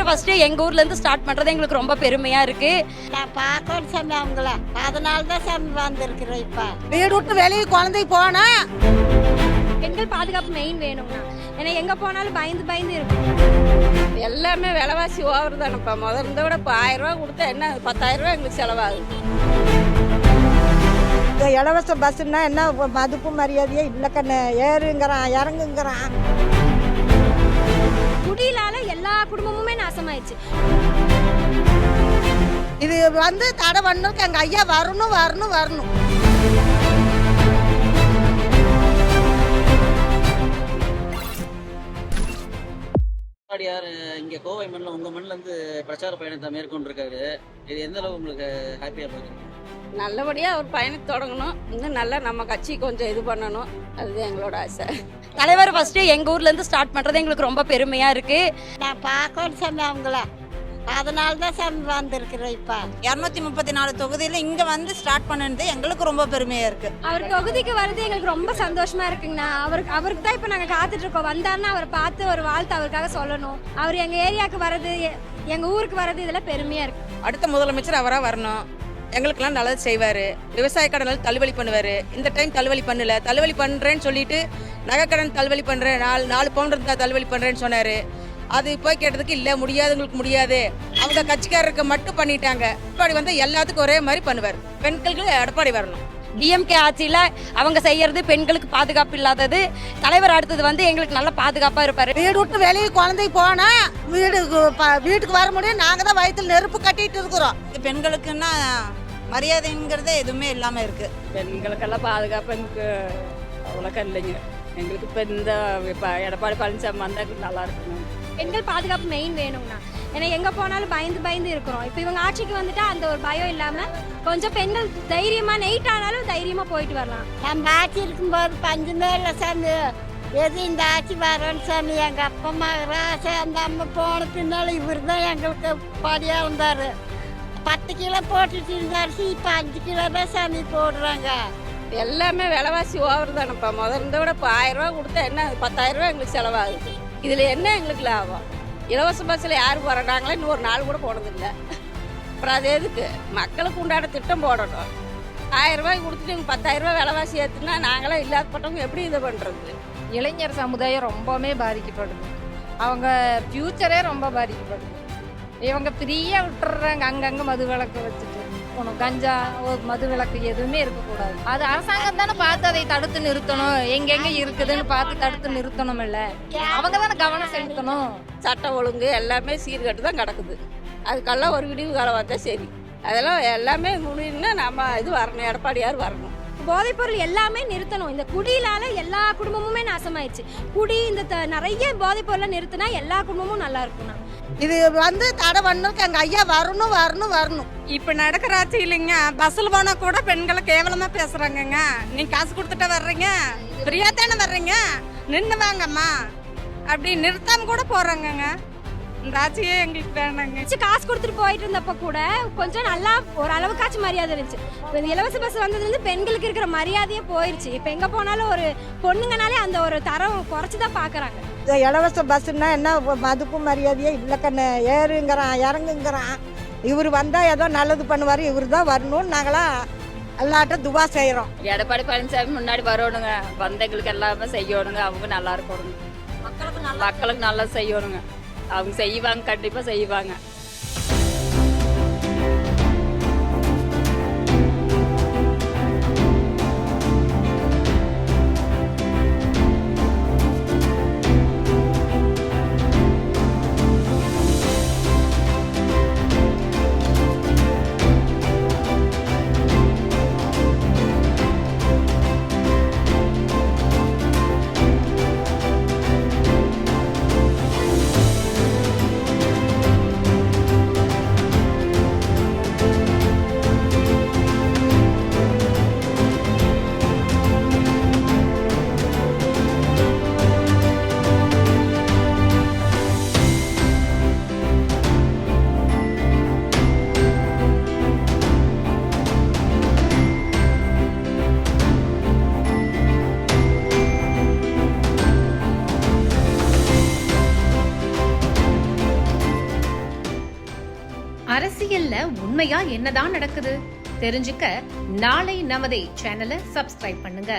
தலைவர் ஃபர்ஸ்ட் எங்க ஊர்ல இருந்து ஸ்டார்ட் பண்றது எங்களுக்கு ரொம்ப பெருமையா இருக்கு. நான் பார்க்கணும் சாமி அவங்கள, அதனால தான் சாமி வந்திருக்கிறேன். இப்ப வீடு விட்டு வெளியே குழந்தை போனா பெண்கள் பாதுகாப்பு மெயின் வேணும்னா, ஏன்னா எங்க போனாலும் பயந்து பயந்து இருக்கும். எல்லாமே விலைவாசி ஓவர் தானப்பா. முதல்ல விட இப்போ 1000 ரூபா கொடுத்தா என்ன 10,000 ரூபா எங்களுக்கு செலவாகுது. இந்த இலவச பஸ்ஸுன்னா என்ன மதிப்பு மரியாதையே இல்லை கண்ணு. ஏறுங்கிறான் இறங்குங்கிறான். குடியிலால எல்லா குடும்பமுமே நாசமாயிடுச்சு. இது வந்து தடை பண்ணதுக்கு எங்கள் ஐயா வரணும் வரணும் வரணும். எடப்பாடியார் இங்கே கோவை மண்ணில் உங்கள் மண்ணிலேருந்து பிரச்சார பயணத்தை மேற்கொண்டிருக்காரு. இது எந்த அளவு உங்களுக்கு ஹாப்பியாக போகுது? நல்லபடியாக அவர் பயணம் தொடங்கணும். இன்னும் நல்லா நம்ம கட்சி கொஞ்சம் இது பண்ணணும். அதுதான் எங்களோட ஆசை. தலைவர் ஃபர்ஸ்ட் எங்க ஊர்ல இருந்து ஸ்டார்ட் பண்றது எங்களுக்கு ரொம்ப பெருமையா இருக்கு. நான் பார்க்கணும் சாமி அவங்கள, அதனால தான் சாமி வந்திருக்கிறேன். இப்ப 234 தொகுதியில் இங்கே வந்து ஸ்டார்ட் பண்ணது எங்களுக்கு ரொம்ப பெருமையாக இருக்குது. அவர் தொகுதிக்கு வர்றது எங்களுக்கு ரொம்ப சந்தோஷமா இருக்குங்கண்ணா. அவருக்கு தான் இப்போ நாங்கள் காத்துட்டு இருக்கோம். வந்தாருன்னா அவரை பார்த்து ஒரு வாழ்த்து அவருக்காக சொல்லணும். அவர் எங்க ஏரியாவுக்கு வர்றது, எங்க ஊருக்கு வர்றது, இதெல்லாம் பெருமையா இருக்கு. அடுத்த முதலமைச்சர் அவராக வரணும். எங்களுக்கெல்லாம் நல்லது செய்வார். விவசாய கடனில் தள்ளுபடி பண்ணுவார். இந்த டைம் தள்ளுபடி பண்ணல. தள்ளுபடி பண்ணுறேன்னு சொல்லிட்டு நகைக்கடன் தள்ளுபடி பண்ணுறேன், 4 பவுண்ட் இருந்தால் தள்ளுபடி பண்ணுறேன்னு சொன்னார். அது போய் கேட்டதுக்கு இல்லை, முடியாதுங்களுக்கு முடியாது, அவங்க கட்சிக்காரருக்கு மட்டும் பண்ணிட்டாங்க. எடப்பாடி வந்து எல்லாத்துக்கும் ஒரே மாதிரி பண்ணுவார். பெண்களுக்கு எடப்பாடி வரணும். டிஎம்கே ஆட்சியில அவங்க செய்யறது பெண்களுக்கு பாதுகாப்பு இல்லாதது. தலைவர் அடுத்தது வந்து எங்களுக்கு நல்ல பாதுகாப்பா இருப்பாரு. வீடு விட்டு வெளியே குழந்தை போனா வீட்டுக்கு வர முடியும். நாங்கள் தான் வயிற்றுல நெருப்பு கட்டிட்டு இருக்கிறோம். பெண்களுக்குன்னா மரியாதைங்கிறதே எதுவுமே இல்லாமல் இருக்கு. பெண்களுக்கெல்லாம் பாதுகாப்பு எங்களுக்கு அவ்வளோக்கா இல்லைங்க. எங்களுக்கு இப்போ இந்த எடப்பாடி பழனிசாமி வந்தால் நல்லா இருக்கணும். பெண்கள் பாதுகாப்பு மெயின் வேணும்னா, ஏன்னா எங்க போனாலும் பயந்து பயந்து இருக்கிறோம். இப்போ இவங்க ஆட்சிக்கு வந்துட்டா அந்த ஒரு பயம் இல்லாம கொஞ்சம் பெண்கள் தைரியமா நைட் ஆனாலும் தைரியமா போயிட்டு வரலாம். நம்ம ஆட்சி இருக்கும்போது பஞ்சமே இல்லை சாமி. எது இந்த ஆட்சி வரணும் சாமி. எங்கள் அப்பா அம்மா ராசை அந்த அம்மா போன பின்னால் இவர் தான் எங்களுக்கு படியாக இருந்தார். 10 கிலோ போட்டுட்டு இருந்தார். இப்போ 5 கிலோ தான் சாமி போடுறாங்க. எல்லாமே விலைவாசி ஓவர் தானப்பா. முதல்ல விட இப்போ 1000 ரூபா கொடுத்தா என்ன 10,000 ரூபா எங்களுக்கு செலவாகுது. இதில் என்ன எங்களுக்கு லாபம்? இலவச பஸ்ஸில் யார் போகிறாங்களே, இன்னும் ஒரு நாள் கூட போனதில்லை. அப்புறம் அது எதுக்கு? மக்களுக்கு உண்டான திட்டம் போடணும். 1000 ரூபாய்க்கு கொடுத்துட்டு எங்களுக்கு 10,000 ரூபா விலைவாசி ஏற்றுனா நாங்களாம் இல்லாதப்பட்டவங்க எப்படி இதை பண்ணுறது? இளைஞர் சமுதாயம் ரொம்பவுமே பாதிக்கப்படுது. அவங்க ஃப்யூச்சரே ரொம்ப பாதிக்கப்படுது. இவங்க ஃப்ரீயாக விட்டுறாங்க. அங்கங்கே மது விளக்கு வச்சுட்டு போகணும். கஞ்சா மது விளக்கு எதுவுமே இருக்கக்கூடாது. அது அரசாங்கம் தானே பார்த்து அதை தடுத்து நிறுத்தணும். எங்கெங்கே இருக்குதுன்னு பார்த்து தடுத்து நிறுத்தணும். இல்லை, அவங்க தானே கவனம் செலுத்தணும். சட்டம் ஒழுங்கு எல்லாமே சீர்கட்டு தான் கிடக்குது. அதுக்கெல்லாம் ஒரு விடிவு காலம் வந்தால் சரி. அதெல்லாம் எல்லாமே முடியும்னா நம்ம இது வரணும், எடப்பாடியார் வரணும். போதைப்பொருள் எல்லாமே நிறுத்தணும். இந்த குடியிலால எல்லா குடும்பமுமே நாசமாயிடுச்சு. குடி இந்த நிறைய போதைப்பொருளை நிறுத்தினா எல்லா குடும்பமும் நல்லா இருக்கும்ண்ணா. இது வந்து தடை பண்ணதுக்கு எங்கள் ஐயா வரணும் வரணும் வரணும். இப்போ நடக்கிற ஆட்சி இல்லைங்க. பஸ்ஸில் போனால் கூட பெண்களை கேவலமாக பேசுகிறாங்கங்க. நீங்கள் காசு கொடுத்துட்டா வர்றீங்க, ஃப்ரீயாக தானே வர்றீங்க, நின்று வாங்கம்மா அப்படி நிறுத்தாம கூட போகிறாங்கங்க. இந்த ஆட்சியே எங்களுக்கு வேணாங்க. காசு கொடுத்துட்டு போயிட்டு இருந்தப்ப கூட கொஞ்சம் நல்லா ஒரு அளவுக்காச்சும் மரியாதை இருந்துச்சு. இப்போ இந்த இலவச பஸ் வந்ததுலேருந்து பெண்களுக்கு இருக்கிற மரியாதையே போயிடுச்சு. இப்போ எங்கே போனாலும் ஒரு பொண்ணுங்கனாலே அந்த ஒரு தரம் குறைச்சி தான் பார்க்குறாங்க. இந்த இலவச பஸ்ஸுன்னா என்ன மதிப்பு மரியாதையே இல்லை கண்ணு. ஏறுங்கிறான் இறங்குங்கிறான். இவர் வந்தால் ஏதோ நல்லது பண்ணுவார். இவர் தான் வரணும்னு நாங்களாம் எல்லாட்டும் துவா செய்கிறோம். எடப்பாடி பழனிசாமி முன்னாடி வரணுங்க. வந்தவங்களுக்கு எல்லாமே செய்யணுங்க. அவங்க நல்லா இருக்கணுங்க. மக்களுக்கு நல்லா செய்யணுங்க. அவங்க செய்வாங்க, கண்டிப்பாக செய்வாங்க. அரசியல்ல உண்மையா என்னதான் நடக்குது தெரிஞ்சுக்க நாளை நமதே சேனலை சப்ஸ்கிரைப் பண்ணுங்க.